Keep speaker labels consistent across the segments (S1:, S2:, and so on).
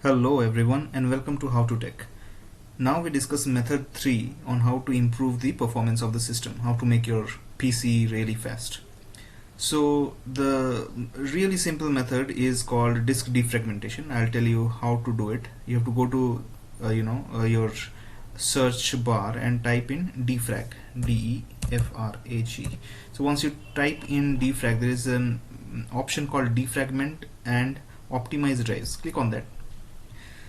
S1: Hello everyone and welcome to How to Tech. Now we discuss method 3 on how to improve the performance of the system, how to make your PC really fast. So the really simple method is called disk defragmentation. I'll tell you how to do it. You have to go to your search bar and type in defrag, DEFRAG. So once you type in defrag, there is an option called defragment and optimize drives. Click on that.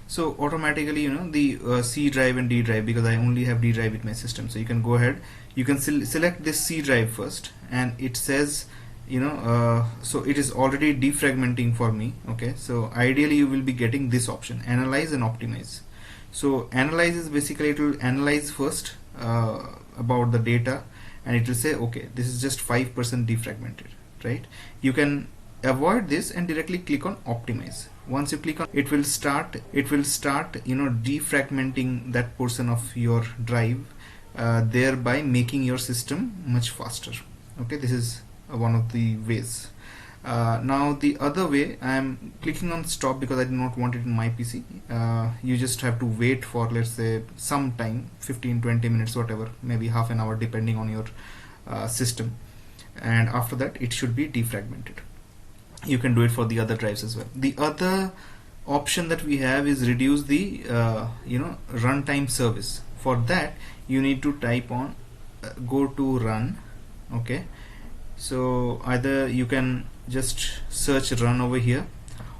S1: So automatically the C drive and D drive, because I only have D drive with my system, so you can go ahead, you can select this C drive first, and it says so it is already defragmenting for me. Okay, so ideally you will be getting this option, analyze and optimize. So analyze is basically, it will analyze first about the data, and it will say okay, this is just 5% defragmented, right? You can avoid this and directly click on optimize. Once you click on it, will start defragmenting that portion of your drive, thereby making your system much faster. Okay, this is one of the ways. Now the other way, I am clicking on stop because I do not want it in my PC. You just have to wait for, let's say, some time, 15-20 minutes, whatever, maybe half an hour depending on your system, and after that it should be defragmented. You can do it for the other drives as well. The other option that we have is reduce the runtime service. For that you need to type on go to run. Okay, so either you can just search run over here,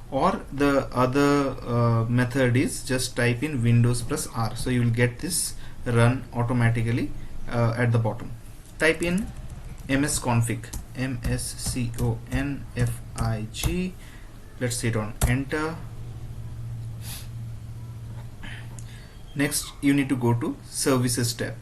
S1: or the other method is just type in Windows plus R, so you will get this run automatically at the bottom. Type in msconfig, msconfig, let's hit on enter. Next you need to go to services tab.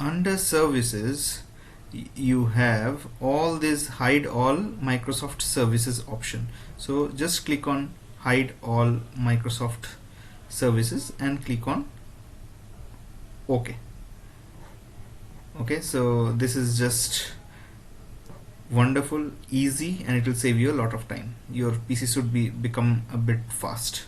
S1: Under services you have all this hide all Microsoft services option, so just click on hide all Microsoft services and click on OK. Okay, so this is just wonderful, easy, and it will save you a lot of time. Your PC should become a bit fast.